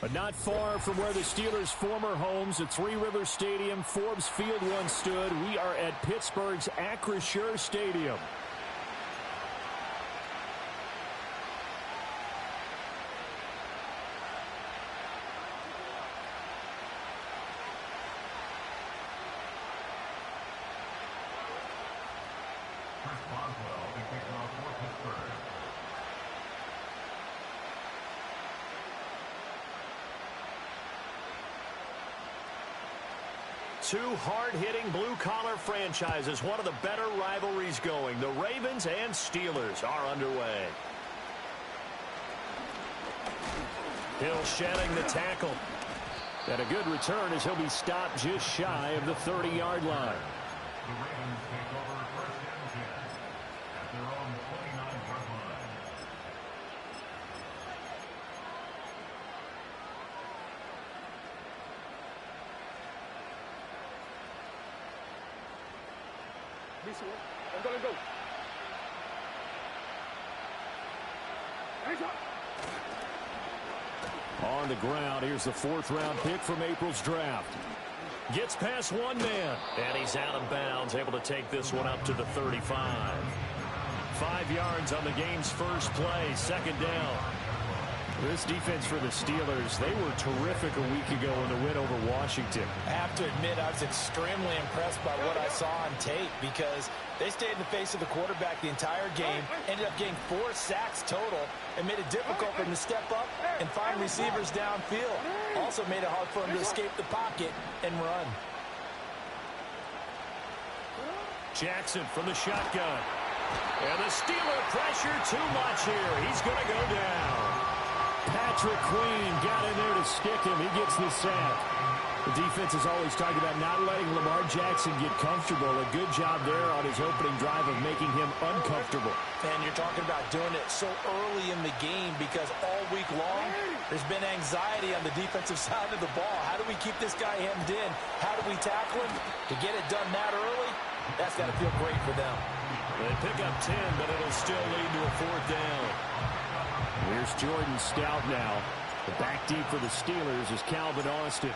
But not far from where the Steelers' former homes at Three Rivers Stadium, Forbes Field once stood, we are at Pittsburgh's Acrisure Stadium. Two hard-hitting blue-collar franchises, one of the better rivalries going. The Ravens and Steelers are underway. Hill shedding the tackle. And a good return as he'll be stopped just shy of the 30-yard line. The Ravens take over first and 10 at their own 29-yard line. Let's go, let's go. On the ground, here's the fourth-round pick from April's draft. Gets past one man, and he's out of bounds, able to take this one up to the 35. 5 yards on the game's first play, second down. This defense for the Steelers, they were terrific a week ago in the win over Washington. I have to admit, I was extremely impressed by what I saw on tape because they stayed in the face of the quarterback the entire game, ended up getting 4 sacks total, and made it difficult for him to step up and find receivers downfield. Also made it hard for him to escape the pocket and run. Jackson from the shotgun. And the Steeler pressure too much here. He's going to go down. Patrick Queen got in there to stick him. He gets the sack. The defense is always talking about not letting Lamar Jackson get comfortable. A good job there on his opening drive of making him uncomfortable. And you're talking about doing it so early in the game because all week long there's been anxiety on the defensive side of the ball. How do we keep this guy hemmed in? How do we tackle him? To get it done that early, that's got to feel great for them. They pick up 10, but it'll still lead to a fourth down. Here's Jordan Stout now. The back deep for the Steelers is Calvin Austin.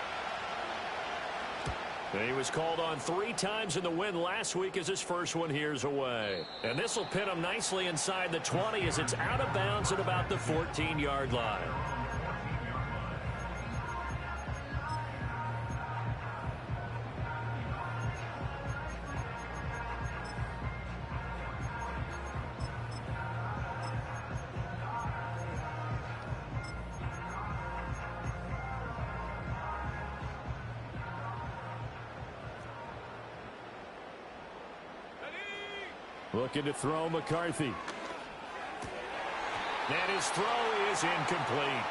He was called on 3 times in the win last week as his first one here's away. And this will pin him nicely inside the 20 as it's out of bounds at about the 14-yard line. Looking to throw McCarthy. And his throw is incomplete.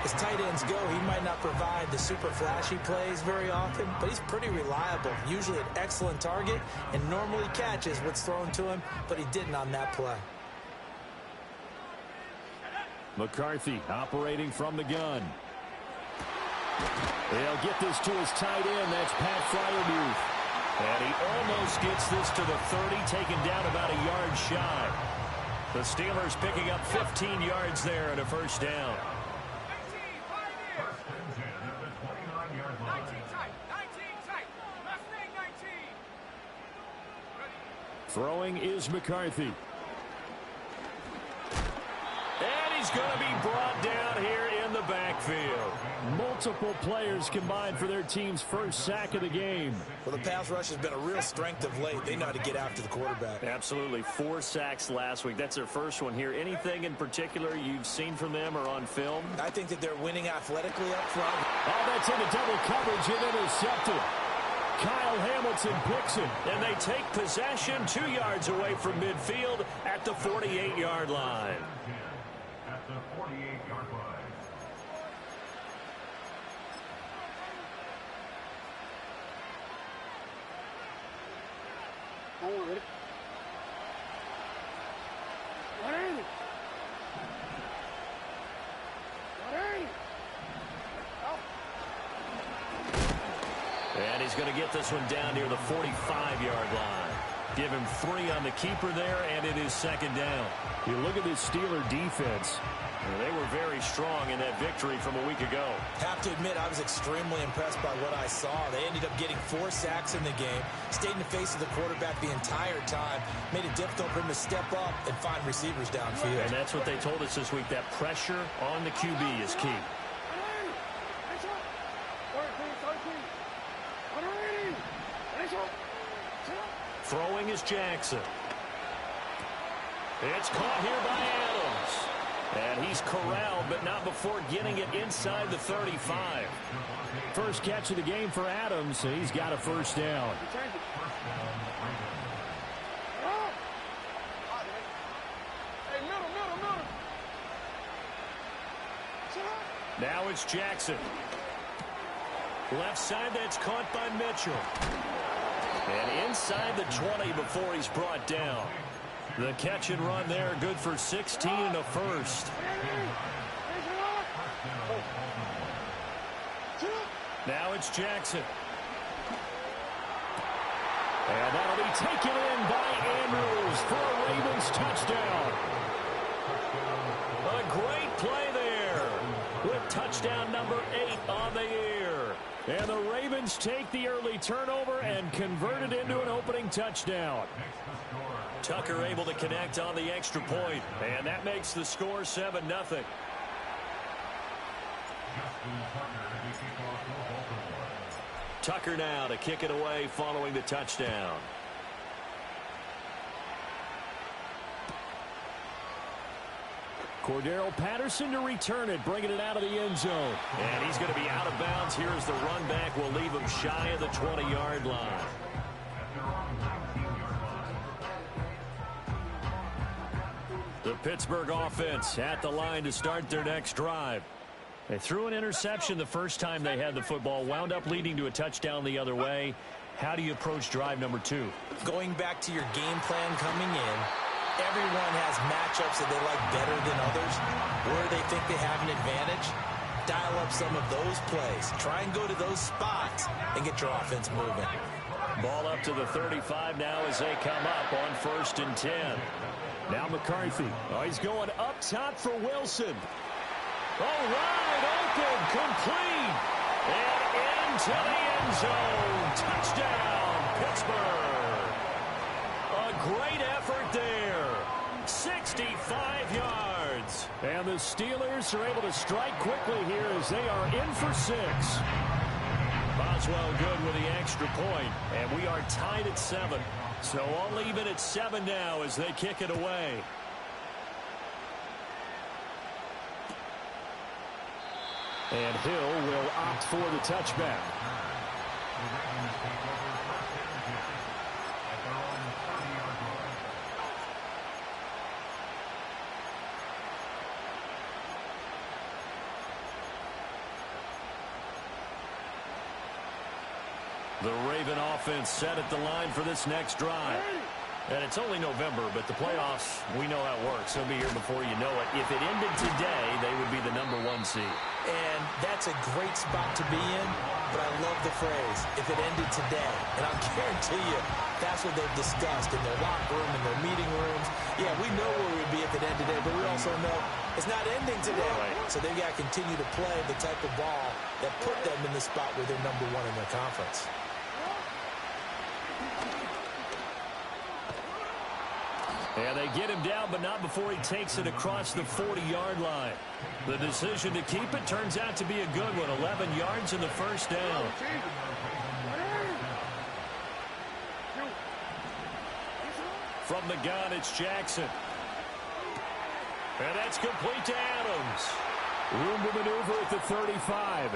As tight ends go, he might not provide the super flashy plays very often, but he's pretty reliable. Usually an excellent target and normally catches what's thrown to him, but he didn't on that play. McCarthy operating from the gun. They'll get this to his tight end. That's Pat Freiermuth. And he almost gets this to the 30, taken down about a yard shy. The Steelers picking up 15 yards there and a first down. First and 10 at the 29-yard line. 19 tight. Left wing 19. Throwing is McCarthy. And he's going to be brought down here in the backfield. Multiple players combined for their team's first sack of the game. Well, the pass rush has been a real strength of late. They know how to get after the quarterback. Absolutely. 4 sacks last week. That's their first one here. Anything in particular you've seen from them or on film? I think that they're winning athletically up front. Oh, that's into double coverage and intercepted. Kyle Hamilton picks it, and they take possession 2 yards away from midfield at the 48-yard line. At the 48-yard line. And he's going to get this one down near the 45-yard line. Give him 3 on the keeper there, and it is second down. You look at this Steeler defense. They were very strong in that victory from a week ago. Have to admit, I was extremely impressed by what I saw. They ended up getting 4 sacks in the game, stayed in the face of the quarterback the entire time, made it difficult for him to step up and find receivers downfield. And that's what they told us this week, that pressure on the QB is key. Throwing is Jackson. It's caught here by Adams. And he's corralled, but not before getting it inside the 35. First catch of the game for Adams. He's got a first down. Now it's Jackson. Left side, that's caught by Mitchell. And inside the 20 before he's brought down. The catch and run there, good for 16 and a first. Now it's Jackson. And that'll be taken in by Andrews for a Ravens touchdown. A great play there with touchdown number 8 on the year. And the Ravens take the early turnover and convert it into an opening touchdown. Tucker able to connect on the extra point, and that makes the score 7-0. Tucker now to kick it away following the touchdown. Cordero Patterson to return it, bringing it out of the end zone. And he's going to be out of bounds. Here's the run back. Will leave him shy of the 20-yard line. The Pittsburgh offense at the line to start their next drive. They threw an interception the first time they had the football, wound up leading to a touchdown the other way. How do you approach drive number 2? Going back to your game plan coming in, everyone has matchups that they like better than others, where they think they have an advantage. Dial up some of those plays. Try and go to those spots and get your offense moving. Ball up to the 35 now as they come up on 1st and 10. Now McCarthy. Oh, he's going up top for Wilson. Oh, wide open, complete, and into the end zone. Touchdown, Pittsburgh. A great effort there. 65 yards. And the Steelers are able to strike quickly here as they are in for 6. Boswell good with the extra point, and we are tied at 7. So all even at 7 now as they kick it away. And Hill will opt for the touchback. The Raven offense set at the line for this next drive. And it's only November, but the playoffs, we know how it works. They'll be here before you know it. If it ended today, they would be the number 1 seed. And that's a great spot to be in, but I love the phrase, if it ended today. And I'll guarantee you, that's what they've discussed in their locker room, in their meeting rooms. Yeah, we know where we'd be if it ended today, but we also know it's not ending today. Right. So they've got to continue to play the type of ball that put them in the spot where they're number 1 in their conference. And they get him down, but not before he takes it across the 40-yard line. The decision to keep it turns out to be a good one. 11 yards in the first down. From the gun, it's Jackson. And that's complete to Adams. Room to maneuver at the 35.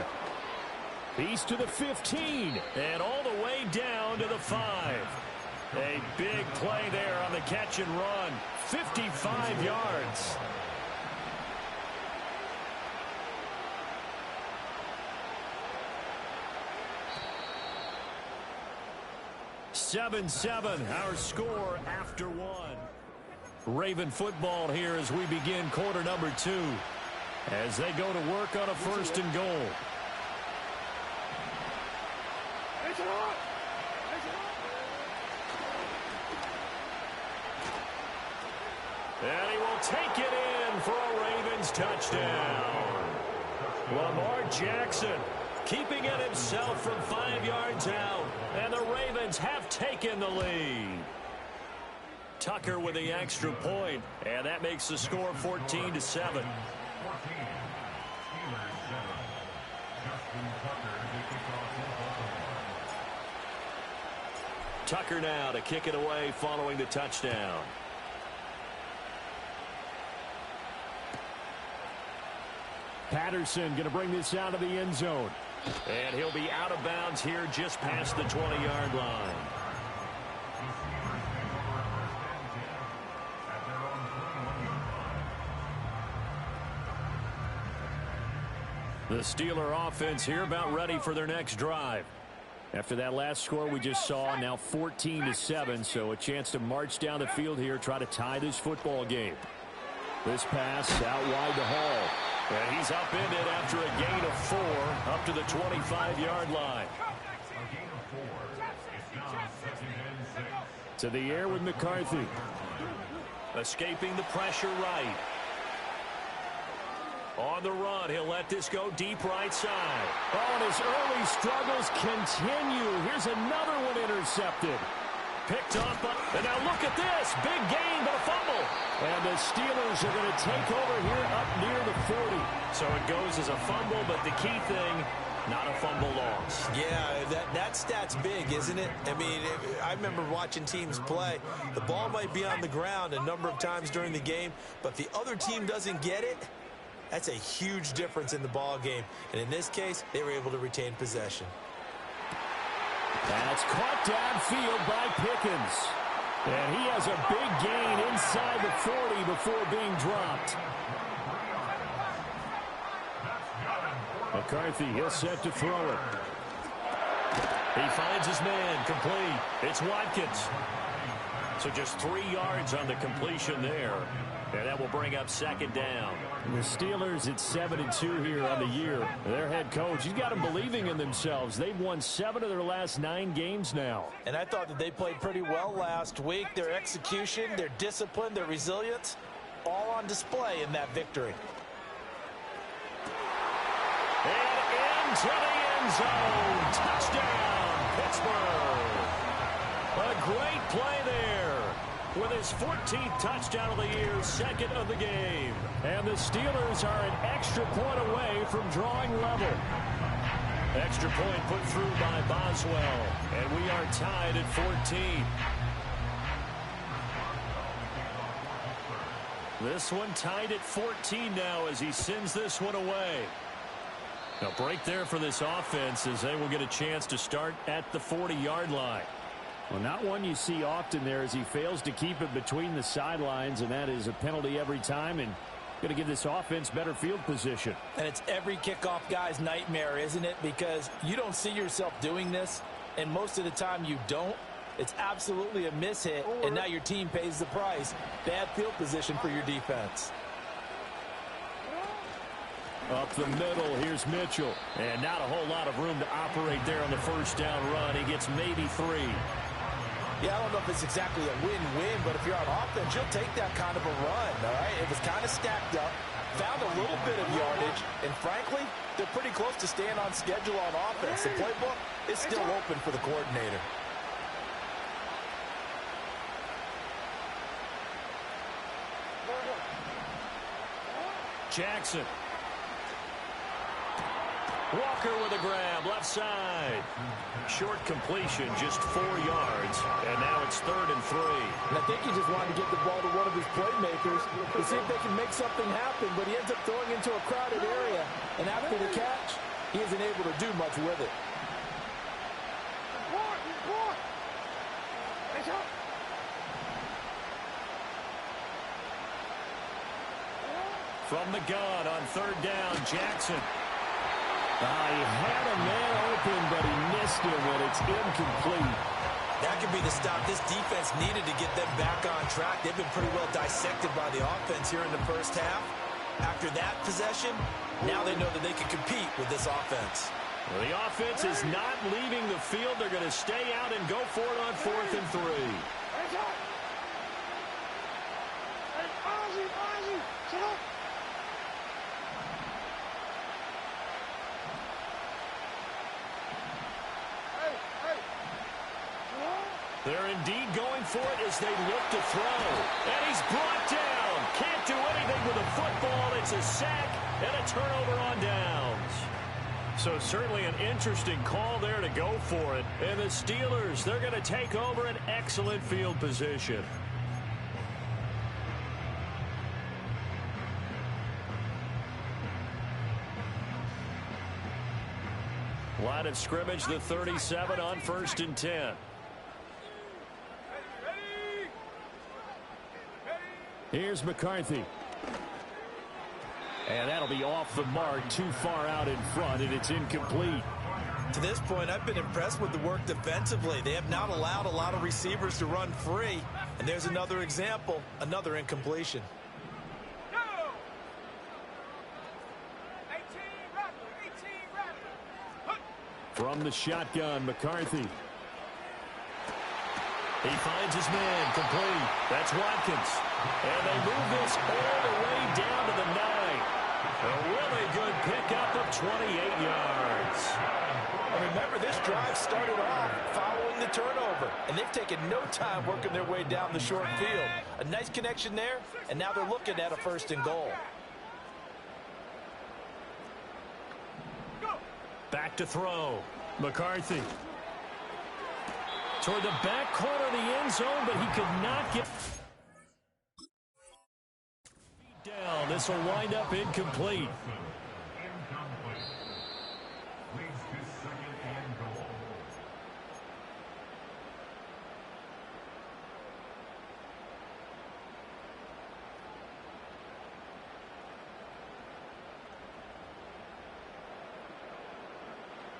He's to the 15. And all the way down to the 5. A big play there on the catch and run. 55 yards. Seven, our score after 1. Raven football here as we begin quarter number 2. As they go to work on a 1st and goal. And he will take it in for a Ravens touchdown. Lamar Jackson keeping it himself from 5 yards out. And the Ravens have taken the lead. Tucker with the extra point, and that makes the score 14-7. Tucker now to kick it away following the touchdown. Patterson going to bring this out of the end zone. And he'll be out of bounds here just past the 20-yard line. The Steeler offense here about ready for their next drive. After that last score we just saw, now 14-7, so a chance to march down the field here, try to tie this football game. This pass out wide to Hall. And he's upended after a gain of 4 up to the 25-yard line. To the air with McCarthy. Escaping the pressure right. On the run, he'll let this go deep right side. Oh, and his early struggles continue. Here's another one intercepted. Picked up, and now look at this. Big gain, but a fumble. And the Steelers are going to take over here up near the 40. So it goes as a fumble, but the key thing, not a fumble loss. Yeah, that stat's big, isn't it? I mean, I remember watching teams play. The ball might be on the ground a number of times during the game, but if the other team doesn't get it, that's a huge difference in the ball game. And in this case, they were able to retain possession. That's caught downfield by Pickens. And he has a big gain inside the 40 before being dropped. McCarthy, he'll set to throw it. He finds his man, complete. It's Watkins. So just 3 yards on the completion there. And that will bring up second down. The Steelers at 7-2 here on the year. Their head coach, he's got them believing in themselves. They've won 7 of their last 9 games now. And I thought that they played pretty well last week. Their execution, their discipline, their resilience, all on display in that victory. And into the end zone. Touchdown, Pittsburgh. A great play there. With his 14th touchdown of the year, second of the game. And the Steelers are an extra point away from drawing level. Extra point put through by Boswell. And we are tied at 14. This one tied at 14 now as he sends this one away. A break there for this offense as they will get a chance to start at the 40-yard line. Well, not one you see often there as he fails to keep it between the sidelines, and that is a penalty every time, and going to give this offense better field position. And it's every kickoff guy's nightmare, isn't it? Because you don't see yourself doing this, and most of the time you don't. It's absolutely a mishit, and now your team pays the price. Bad field position for your defense. Up the middle, here's Mitchell. And not a whole lot of room to operate there on the first down run. He gets maybe 3. Yeah, I don't know if it's exactly a win-win, but if you're on offense, you'll take that kind of a run, all right? It was kind of stacked up, found a little bit of yardage, and frankly, they're pretty close to staying on schedule on offense. The playbook is still open for the coordinator. Jackson. Walker with a grab, left side. Short completion, just 4 yards. And now it's 3rd and 3. And I think he just wanted to get the ball to one of his playmakers to see if they can make something happen, but he ends up throwing into a crowded area. And after the catch, he isn't able to do much with it. From the gun on 3rd down, Jackson. He had a man open, but he missed him, and it's incomplete. That could be the stop this defense needed to get them back on track. They've been pretty well dissected by the offense here in the first half. After that possession, now they know that they can compete with this offense. Well, the offense is not leaving the field. They're going to stay out and go for it on 4th and 3. They're indeed going for it as they look to throw. And he's brought down. Can't do anything with a football. It's a sack and a turnover on downs. So certainly an interesting call there to go for it. And the Steelers, they're going to take over an excellent field position. Line of scrimmage, the 37 on 1st and 10. Here's McCarthy. And that'll be off the mark, too far out in front, and it's incomplete. To this point, I've been impressed with the work defensively. They have not allowed a lot of receivers to run free. And there's another example, another incompletion. From the shotgun, McCarthy. He finds his man, complete. That's Watkins. And they move this all the way down to the 9. A really good pickup of 28 yards. And remember, this drive started off following the turnover. And they've taken no time working their way down the short field. A nice connection there, and now they're looking at a 1st and goal. Back to throw. McCarthy. Toward the back corner of the end zone, but he could not get down. This will wind up incomplete. Incomplete. Leads to 2nd and goal.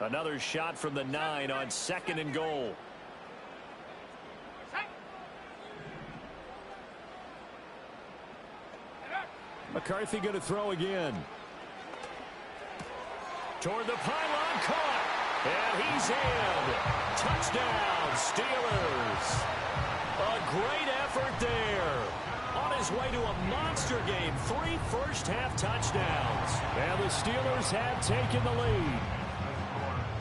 Another shot from the 9 on 2nd and goal. McCarthy going to throw again. Toward the pylon, caught. And he's in. Touchdown, Steelers. A great effort there. On his way to a monster game. 3 first-half touchdowns. And the Steelers have taken the lead.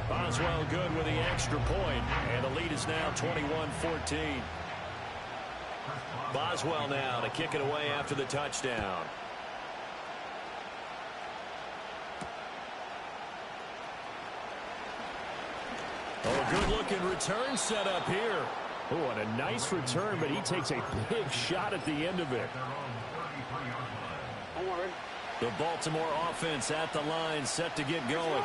Boswell good with the extra point. And the lead is now 21-14. Boswell now to kick it away after the touchdown. Oh, good-looking return set up here. Oh, and a nice return, but he takes a big shot at the end of it. The Baltimore offense at the line, set to get going.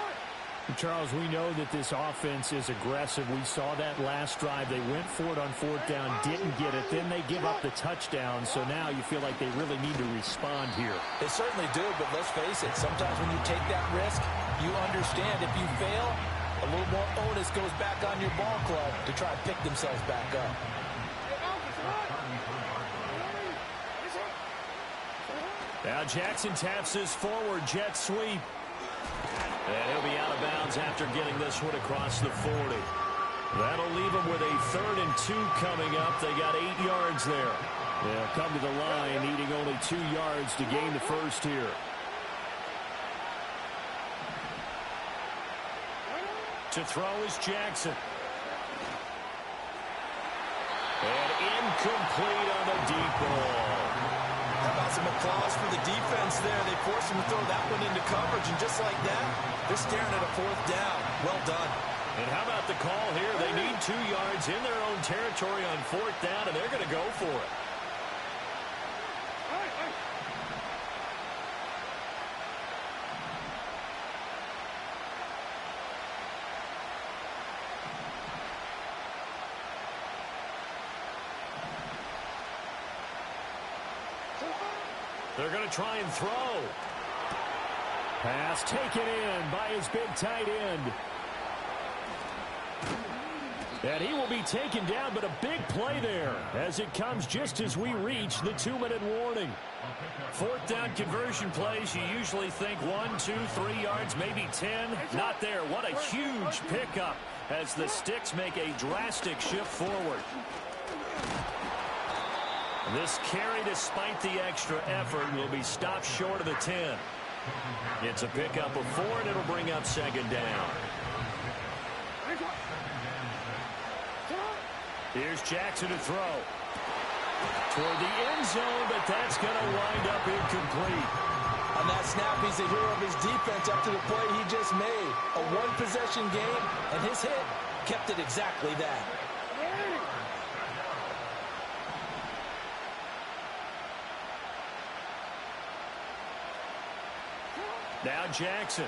Charles, we know that this offense is aggressive. We saw that last drive. They went for it on 4th down, didn't get it. Then they give up the touchdown. So now you feel like they really need to respond here. They certainly do, but let's face it. Sometimes when you take that risk, you understand if you fail, a little more onus goes back on your ball club to try and pick themselves back up. Now Jackson taps his forward jet sweep. And he'll be out of bounds after getting this one across the 40. That'll leave him with a 3rd and 2 coming up. They got 8 yards there. They'll come to the line, needing only 2 yards to gain the first here. To throw is Jackson. And incomplete on the deep ball. How about some applause for the defense there? They forced him to throw that one into coverage, and just like that, they're staring at a 4th down. Well done. And how about the call here? They need 2 yards in their own territory on 4th down, and they're going to go for it. They're going to try and throw. Pass taken in by his big tight end. And he will be taken down, but a big play there as it comes just as we reach the 2-minute warning. 4th down conversion plays, you usually think 1, 2, 3 yards, maybe 10. Not there. What a huge pickup as the Sticks make a drastic shift forward. This carry, despite the extra effort, will be stopped short of the 10. It's a pickup of 4, and it'll bring up second down. Here's Jackson to throw. Toward the end zone, but that's going to wind up incomplete. On that snap, he's a hero of his defense up to the play he just made. A one-possession game, and his hit kept it exactly that. Now Jackson.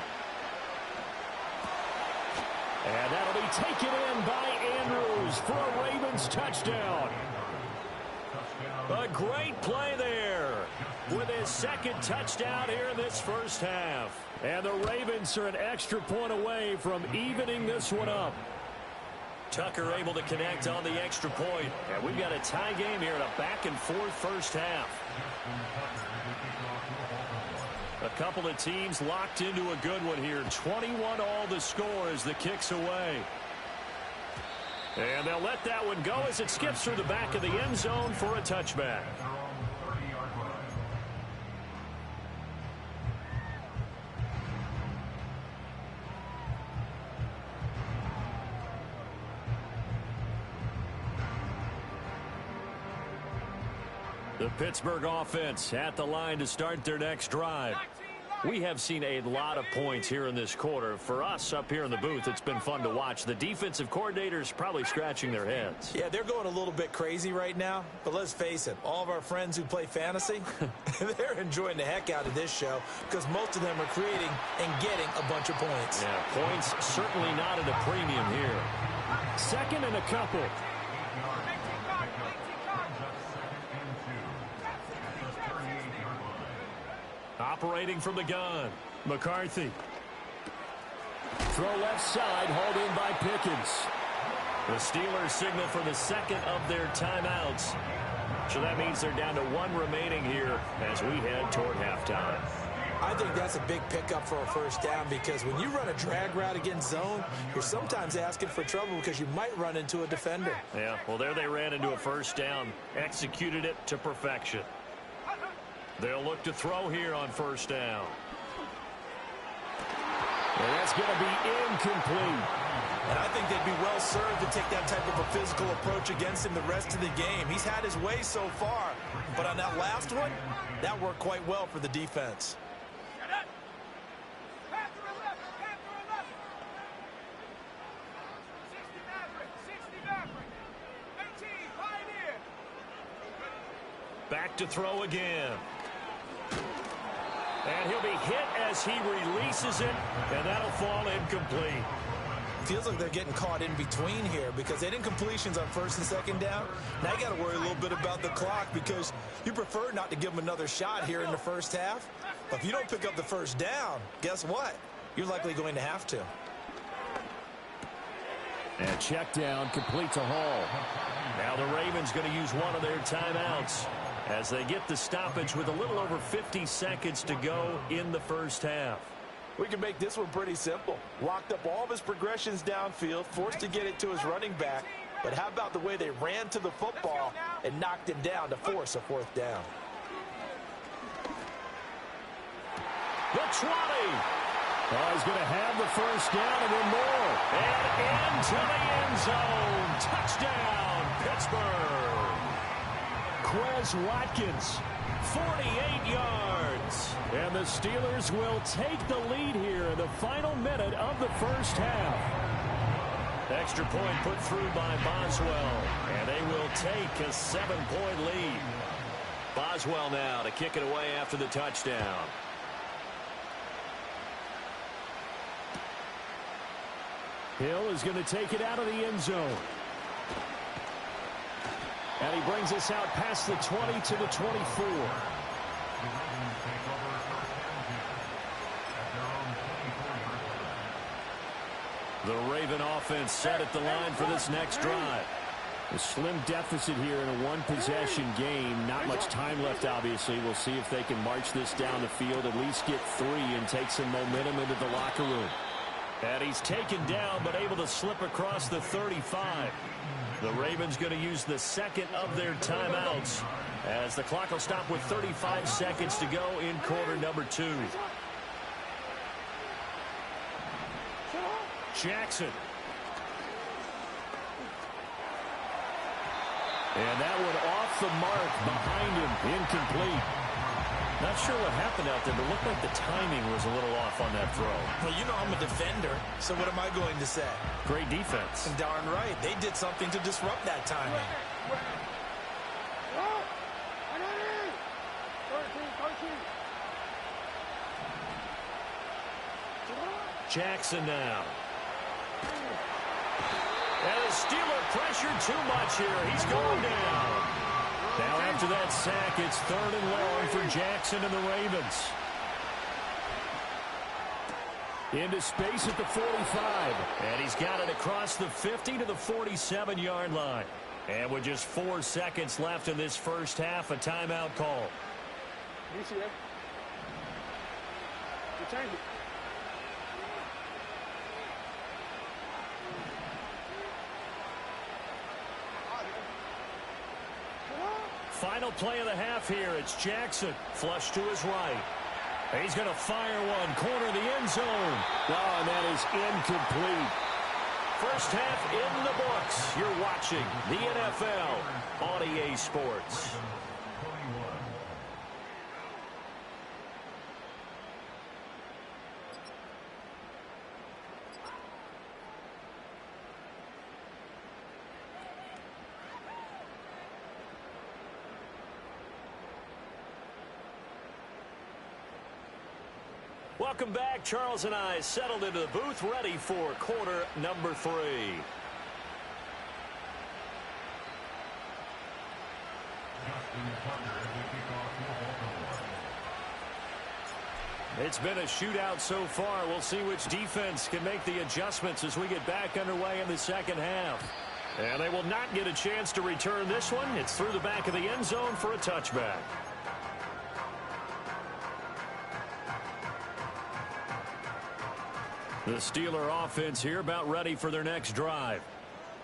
And that'll be taken in by Andrews for a Ravens touchdown. A great play there with his second touchdown here in this first half. And the Ravens are an extra point away from evening this one up. Tucker able to connect on the extra point. And we've got a tie game here in a back-and-forth first half. A couple of teams locked into a good one here. 21 all the score as the kick's away. And they'll let that one go as it skips through the back of the end zone for a touchback. The Pittsburgh offense at the line to start their next drive. We have seen a lot of points here in this quarter. For us up here in the booth, it's been fun to watch. The defensive coordinators probably scratching their heads. Yeah, they're going a little bit crazy right now. But let's face it, all of our friends who play fantasy, they're enjoying the heck out of this show because most of them are creating and getting a bunch of points. Yeah, points certainly not at a premium here. Second and a couple. Operating from the gun, McCarthy. Throw left side, hauled in by Pickens. The Steelers signal for the second of their timeouts. So that means they're down to 1 remaining here as we head toward halftime. I think that's a big pickup for a first down because when you run a drag route against zone, you're sometimes asking for trouble because you might run into a defender. Yeah, well, there they ran into a first down, executed it to perfection. They'll look to throw here on first down. And that's going to be incomplete. And I think they'd be well served to take that type of a physical approach against him the rest of the game. He's had his way so far, but on that last one, that worked quite well for the defense. Back to throw again. And he'll be hit as he releases it, and that'll fall incomplete. Feels like they're getting caught in between here because they didn't completions on first and second down. Now you got to worry a little bit about the clock because you prefer not to give them another shot here in the first half. But if you don't pick up the first down, guess what? You're likely going to have to. And check down, complete to Hall. Now the Ravens going to use one of their timeouts as they get the stoppage with a little over 50 seconds to go in the first half. We can make this one pretty simple. Locked up all of his progressions downfield, forced to get it to his running back. But how about the way they ran to the football and knocked him down to force a fourth down? The 20. Oh, he's going to have the first down and then more. And into the end zone. Touchdown, Pittsburgh. Quez Watkins, 48 yards. And the Steelers will take the lead here in the final minute of the first half. Extra point put through by Boswell. And they will take a 7-point lead. Boswell now to kick it away after the touchdown. Hill is going to take it out of the end zone. And he brings us out past the 20 to the 24. The Raven offense set at the line for this next drive. A slim deficit here in a one-possession game. Not much time left, obviously. We'll see if they can march this down the field, at least get 3 and take some momentum into the locker room. And he's taken down, but able to slip across the 35. The Ravens going to use the second of their timeouts as the clock will stop with 35 seconds to go in quarter number 2. Jackson. And that one off the mark behind him, incomplete. Not sure what happened out there, but looked like the timing was a little off on that throw. Well, you know I'm a defender, so what am I going to say? Great defense. And darn right, they did something to disrupt that timing. Jackson now. And the Steeler pressure too much here. He's going down. Now after that sack, it's 3rd and long for Jackson and the Ravens. Into space at the 45. And he's got it across the 50 to the 47-yard line. And with just 4 seconds left in this first half, a timeout call. You see that? You change it. Final play of the half here. It's Jackson. Flush to his right. He's going to fire one. Corner of the end zone. Oh, and that is incomplete. First half in the books. You're watching the NFL on EA Sports. Welcome back. Charles and I settled into the booth, ready for quarter number 3. It's been a shootout so far. We'll see which defense can make the adjustments as we get back underway in the second half. And they will not get a chance to return this one. It's through the back of the end zone for a touchback. The Steeler offense here about ready for their next drive.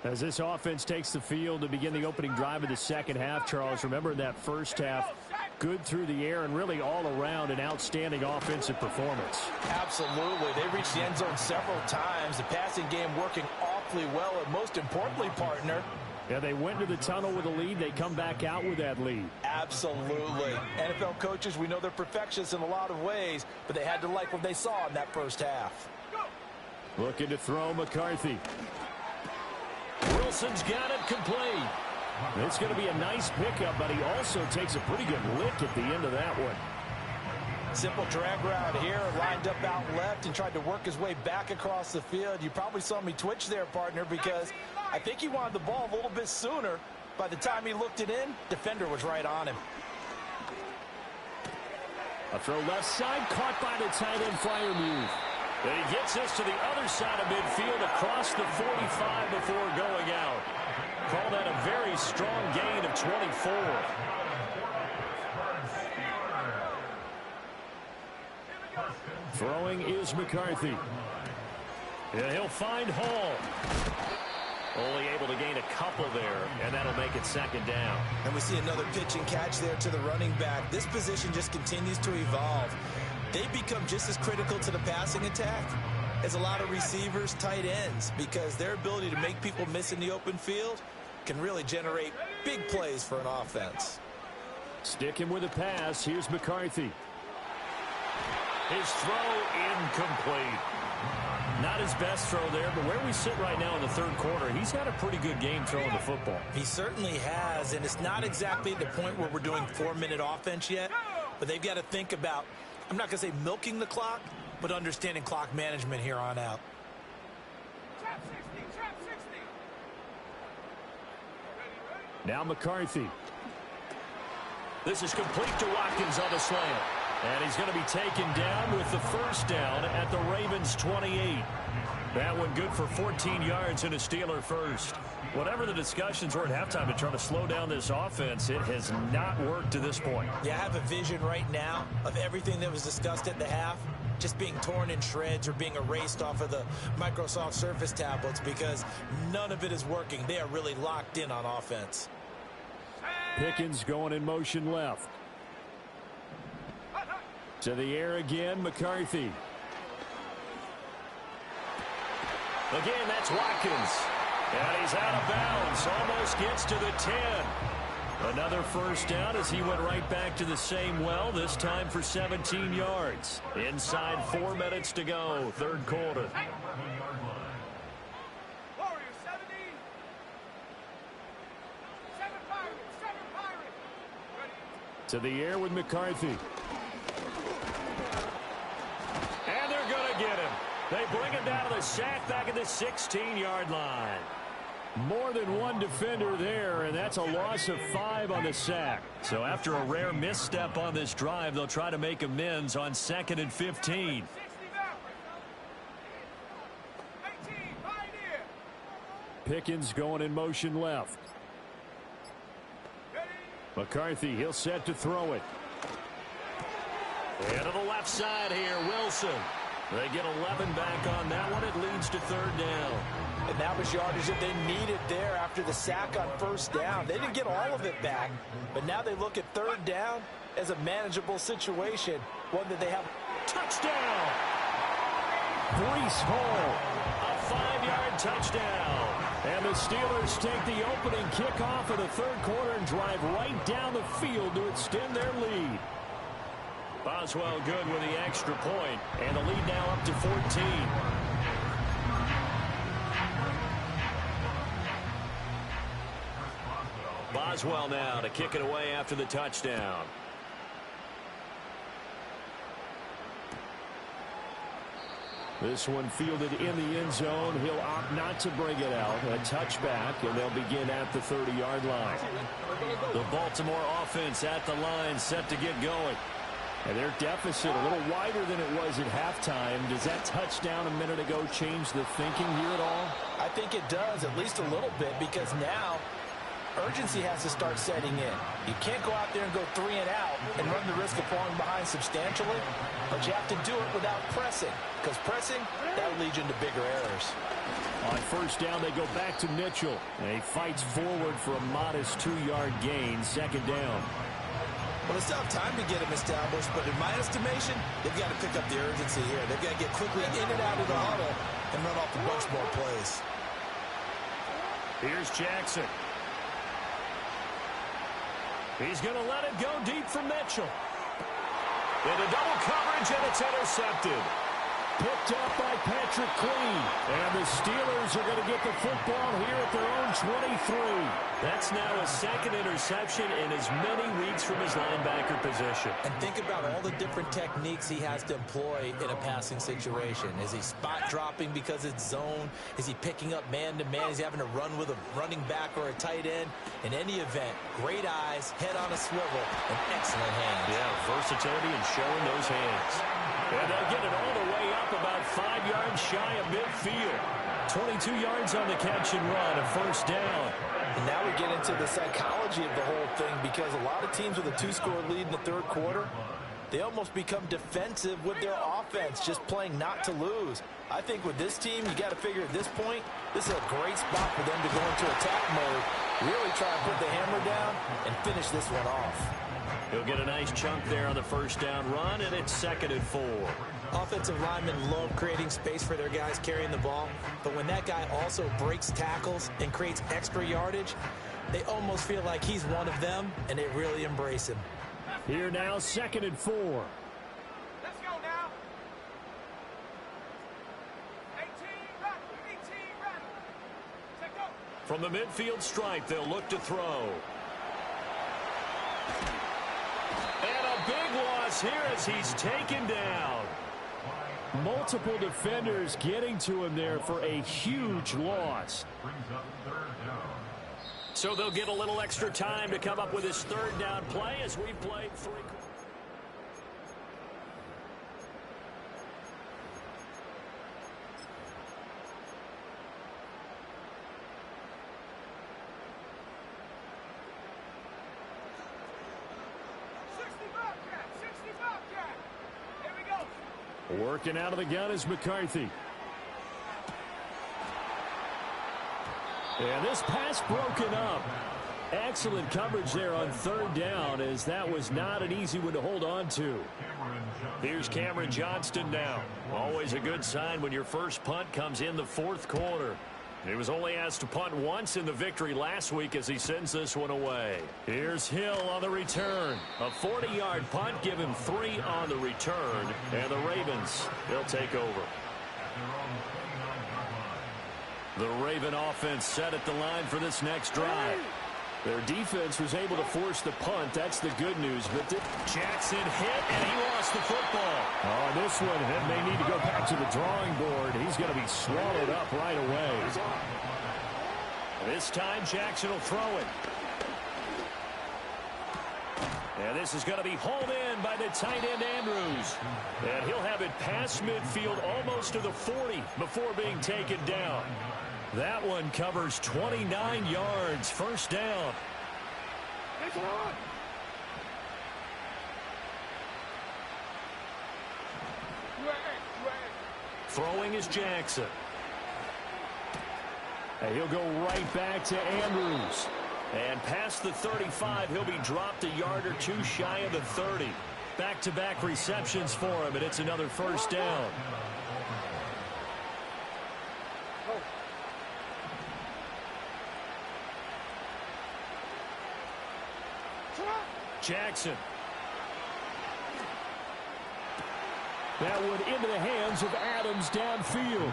As this offense takes the field to begin the opening drive of the second half, Charles, remember that first half, good through the air and really all around an outstanding offensive performance. Absolutely. They reached the end zone several times. The passing game working awfully well, and most importantly, partner, yeah, they went to the tunnel with a lead. They come back out with that lead. Absolutely. NFL coaches, we know they're perfectionists in a lot of ways, but they had to like what they saw in that first half. Looking to throw McCarthy. Wilson's got it complete. It's going to be a nice pickup, but he also takes a pretty good lick at the end of that one. Simple drag route here, lined up out left and tried to work his way back across the field. You probably saw me twitch there, partner, because I think he wanted the ball a little bit sooner. By the time he looked it in, defender was right on him. A throw left side, caught by the tight end Freiermuth. And he gets this to the other side of midfield across the 45 before going out. Call that a very strong gain of 24. Throwing is McCarthy. And he'll find Hall. Only able to gain a couple there, and that'll make it second down. And we see another pitch and catch there to the running back. This position just continues to evolve. They become just as critical to the passing attack as a lot of receivers, tight ends, because their ability to make people miss in the open field can really generate big plays for an offense. Sticking with a pass, here's McCarthy. His throw incomplete. Not his best throw there, but where we sit right now in the third quarter, he's had a pretty good game throwing the football. He certainly has, and it's not exactly the point where we're doing 4-minute offense yet, but they've got to think about, I'm not going to say milking the clock, but understanding clock management here on out. Trap 60, trap 60. Now McCarthy. This is complete to Watkins on the slant. And he's going to be taken down with the first down at the Ravens 28. That one good for 14 yards and a Steeler first. Whatever the discussions were at halftime to try to slow down this offense, it has not worked to this point. Yeah, I have a vision right now of everything that was discussed at the half just being torn in shreds or being erased off of the Microsoft Surface tablets because none of it is working. They are really locked in on offense. Pickens going in motion left. To the air again, McCarthy. Again, that's Watkins. And he's out of bounds. Almost gets to the 10. Another first down as he went right back to the same well, this time for 17 yards. Inside 4 minutes to go, third quarter. Warriors 70. 7 Pirates. 7 Pirates. Ready. To the air with McCarthy. And they're going to get him. They bring him down to the sack back at the 16-yard line. More than one defender there, and that's a loss of 5 on the sack. So after a rare misstep on this drive, they'll try to make amends on 2nd and 15. 60 back. 18. Pioneer. Pickens going in motion left. Ready. McCarthy, he'll set to throw it. And to the left side here, Wilson. They get 11 back on that one. It leads to third down. And that was yardage that they needed there after the sack on first down. They didn't get all of it back, but now they look at third down as a manageable situation, one that they have. Touchdown! Breece Hall. A 5-yard touchdown. And the Steelers take the opening kickoff of the third quarter and drive right down the field to extend their lead. Boswell good with the extra point, and the lead now up to 14. Boswell now to kick it away after the touchdown. This one fielded in the end zone. He'll opt not to bring it out. A touchback, and they'll begin at the 30-yard line. The Baltimore offense at the line, set to get going. And their deficit a little wider than it was at halftime. Does that touchdown a minute ago change the thinking here at all? I think it does, at least a little bit, because now urgency has to start setting in. You can't go out there and go 3 and out and run the risk of falling behind substantially, but you have to do it without pressing, because pressing, that will lead you into bigger errors. On first down, they go back to Mitchell. And he fights forward for a modest 2-yard gain, second down. Well, they still have time to get him established, but in my estimation, they've got to pick up the urgency here. They've got to get quickly in and out of the huddle and run off a bunch more plays. Here's Jackson. He's going to let it go deep for Mitchell. Into double coverage, and it's intercepted. Picked up by Patrick Queen. And the Steelers are going to get the football here at their own 23. That's now a second interception in as many weeks from his linebacker position. And think about all the different techniques he has to employ in a passing situation. Is he spot dropping because it's zone? Is he picking up man-to-man? Is he having to run with a running back or a tight end? In any event, great eyes, head on a swivel, and excellent hands. Yeah, versatility and showing those hands. And they'll get it all the way up about 5 yards shy of midfield. 22 yards on the catch and run, a first down. And now we get into the psychology of the whole thing, because a lot of teams with a 2-score lead in the third quarter, they almost become defensive with their offense, just playing not to lose. I think with this team, you got to figure at this point, this is a great spot for them to go into attack mode, really try to put the hammer down and finish this one off. He'll get a nice chunk there on the first down run, and it's 2nd and 4. Offensive linemen love creating space for their guys carrying the ball, but when that guy also breaks tackles and creates extra yardage, they almost feel like he's one of them, and they really embrace him. Here now, 2nd and 4. Let's go now. 18 back. 18 back. Take go. From the midfield stripe, they'll look to throw. And a big loss here as he's taken down. Multiple defenders getting to him there for a huge loss. So they'll get a little extra time to come up with his third down play as we played 3. Working out of the gun is McCarthy. And this pass broken up. Excellent coverage there on third down, as that was not an easy one to hold on to. Here's Cameron Johnston now. Always a good sign when your first punt comes in the fourth quarter. He was only asked to punt once in the victory last week as he sends this one away. Here's Hill on the return. A 40-yard punt, give him 3 on the return. And the Ravens, they'll take over. The Raven offense set at the line for this next drive. Their defense was able to force the punt. That's the good news. But Jackson hit, and he lost the football. On this one, he may need to go back to the drawing board. He's going to be swallowed up right away. This time, Jackson will throw it. And this is going to be hauled in by the tight end, Andrews. And he'll have it past midfield almost to the 40 before being taken down. That one covers 29 yards. First down. Throwing is Jackson. And he'll go right back to Andrews. And past the 35, he'll be dropped a yard or two shy of the 30. Back-to-back receptions for him, and it's another first down. Jackson. That one into the hands of Adams downfield.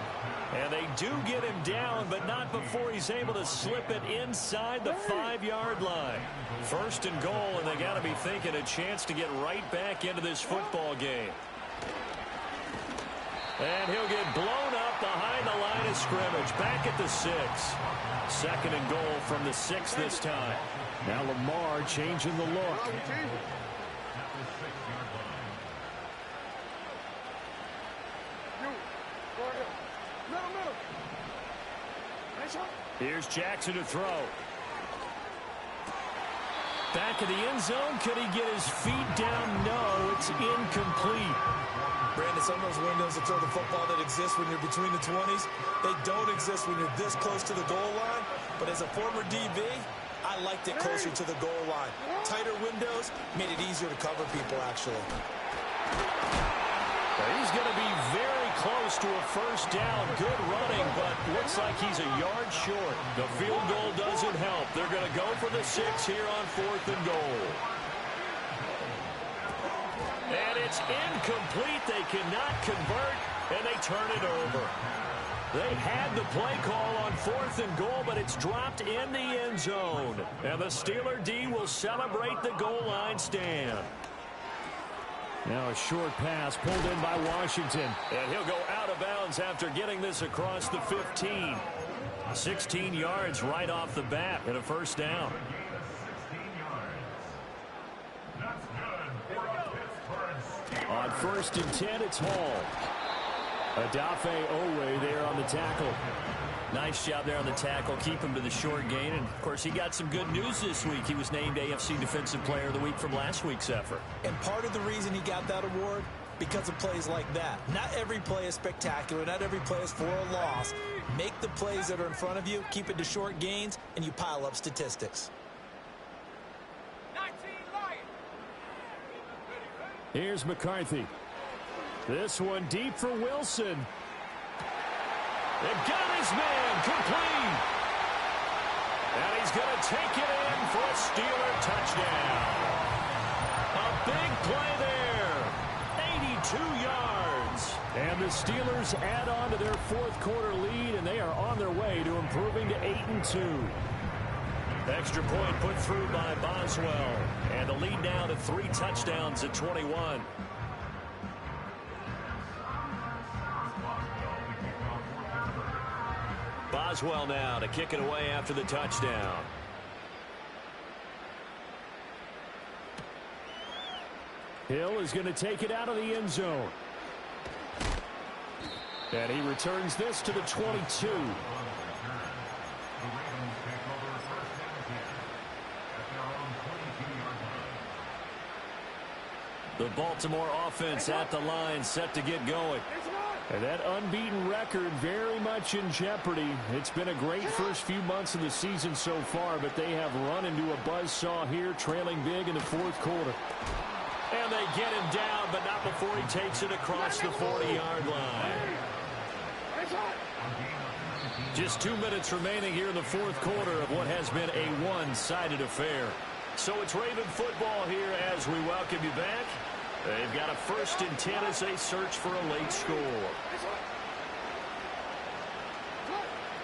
And they do get him down, but not before he's able to slip it inside the 5-yard line. First and goal, and they got to be thinking a chance to get right back into this football game. And he'll get blown up behind the line of scrimmage. Back at the 6. Second and goal from the 6 this time. Now Lamar changing the look. Here's Jackson to throw. Back of the end zone. Could he get his feet down? No, it's incomplete. Brandon, some of those windows to throw the football that exist when you're between the 20s, they don't exist when you're this close to the goal line. But as a former DB, I liked it closer to the goal line. Tighter windows made it easier to cover people, actually. He's going to be very close to a first down. Good running, but looks like he's a yard short. The field goal doesn't help. They're going to go for the 6 here on 4th and goal. And it's incomplete. They cannot convert, and they turn it over. They had the play call on 4th and goal, but it's dropped in the end zone. And the Steeler D will celebrate the goal line stand. Now a short pass pulled in by Washington. And he'll go out of bounds after getting this across the 15. 16 yards right off the bat and a first down. On 1st and 10, it's Hall. Odafe Owe there on the tackle. Nice job there on the tackle. Keep him to the short gain. And, of course, he got some good news this week. He was named AFC Defensive Player of the Week from last week's effort. And part of the reason he got that award, because of plays like that. Not every play is spectacular. Not every play is for a loss. Make the plays that are in front of you, keep it to short gains, and you pile up statistics. 19 Lions. Here's McCarthy. This one deep for Wilson. They've got his man complete. And he's going to take it in for a Steeler touchdown. A big play there. 82 yards. And the Steelers add on to their 4th quarter lead, and they are on their way to improving to 8-2. Extra point put through by Boswell. And the lead now to 3 touchdowns at 21. Boswell now to kick it away after the touchdown. Hill is going to take it out of the end zone. And he returns this to the 22. The Baltimore offense at the line, set to get going. And that unbeaten record very much in jeopardy. It's been a great first few months of the season so far, but they have run into a buzzsaw here, trailing big in the fourth quarter. And they get him down, but not before he takes it across the 40-yard line. Just 2 minutes remaining here in the fourth quarter of what has been a one-sided affair. So it's Raven football here as we welcome you back. They've got a 1st and 10 as they search for a late score.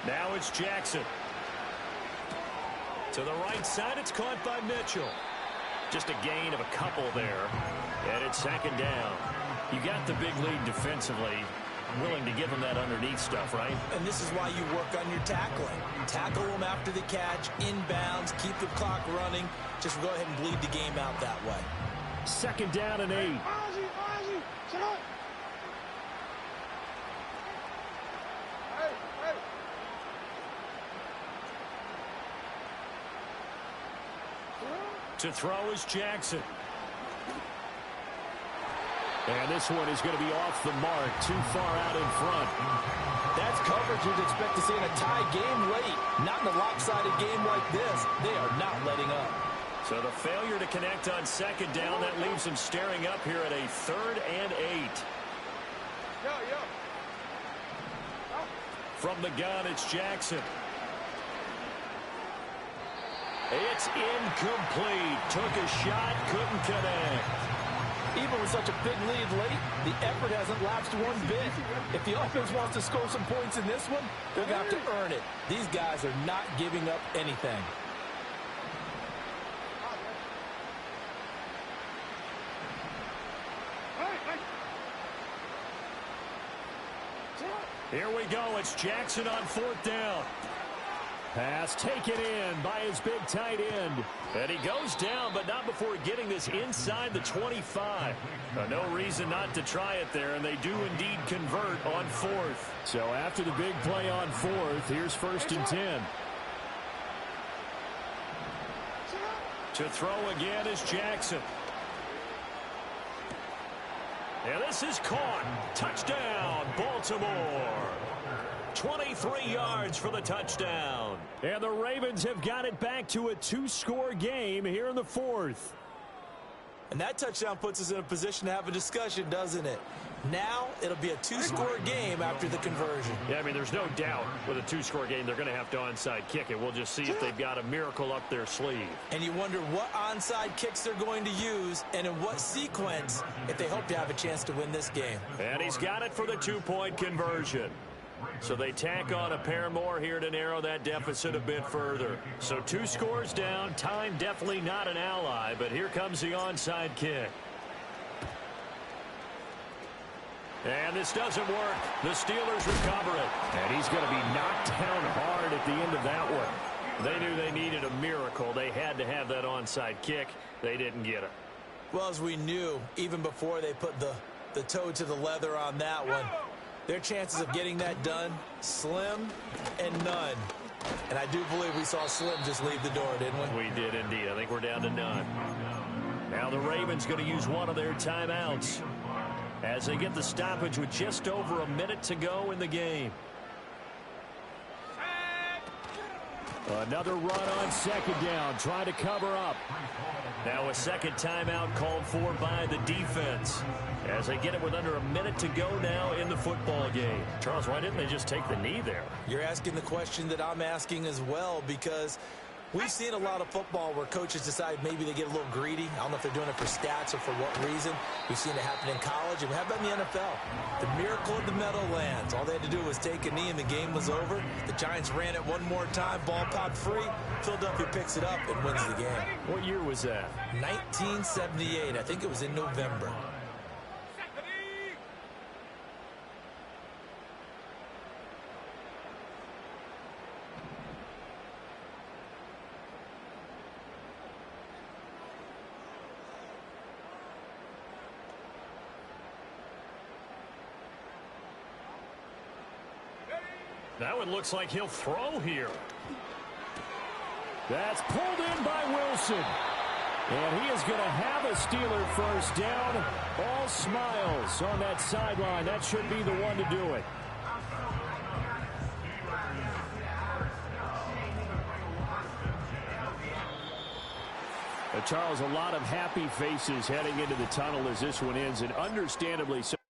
Now it's Jackson. To the right side, it's caught by Mitchell. Just a gain of a couple there. And it's 2nd down. You got the big lead defensively. Willing to give them that underneath stuff, right? And this is why you work on your tackling. Tackle them after the catch, inbounds, keep the clock running. Just go ahead and bleed the game out that way. 2nd down and 8. To throw is Jackson. And this one is going to be off the mark, too far out in front. That's coverage you'd expect to see in a tie game late. Not in a lopsided game like this. They are not letting up. So the failure to connect on 2nd down, that leaves them staring up here at a 3rd and 8. From the gun, it's Jackson. It's incomplete. Took a shot, couldn't connect. Even with such a big lead late, the effort hasn't lapsed one bit. If the offense wants to score some points in this one, they're going to have to earn it. These guys are not giving up anything. Here we go. It's Jackson on 4th down. Pass taken in by his big tight end. And he goes down, but not before getting this inside the 25. No reason not to try it there, and they do indeed convert on 4th. So after the big play on 4th, here's 1st and 10. To throw again is Jackson. And this is caught. Touchdown, Baltimore. 23 yards for the touchdown. And the Ravens have got it back to a 2-score game here in the 4th. And that touchdown puts us in a position to have a discussion, doesn't it? Now it'll be a 2-score game after the conversion. Yeah, I mean, there's no doubt with a 2-score game they're going to have to onside kick it. We'll just see if they've got a miracle up their sleeve. And you wonder what onside kicks they're going to use and in what sequence if they hope to have a chance to win this game. And he's got it for the 2-point conversion. So they tack on a pair more here to narrow that deficit a bit further. So 2 scores down. Time definitely not an ally, but here comes the onside kick. And this doesn't work. The Steelers recover it. And he's going to be knocked down hard at the end of that one. They knew they needed a miracle. They had to have that onside kick. They didn't get it. Well, as we knew, even before they put the toe to the leather on that one, their chances of getting that done, slim and none. And I do believe we saw Slim just leave the door, didn't we? We did indeed. I think we're down to none. Now the Ravens going to use one of their timeouts as they get the stoppage with just over a minute to go in the game. Another run on 2nd down, trying to cover up. Now a second timeout called for by the defense as they get it with under a minute to go now in the football game. Charles, why didn't they just take the knee there? You're asking the question that I'm asking as well, because we've seen a lot of football where coaches decide maybe they get a little greedy. I don't know if they're doing it for stats or for what reason. We've seen it happen in college, and we have that in the NFL. The miracle of the Meadowlands. All they had to do was take a knee, and the game was over. The Giants ran it one more time. Ball popped free. Philadelphia picks it up and wins the game. What year was that? 1978. I think it was in November. That one looks like he'll throw here. That's pulled in by Wilson. And he is going to have a Steeler first down. All smiles on that sideline. That should be the one to do it. Charles, a lot of happy faces heading into the tunnel as this one ends, and understandably so.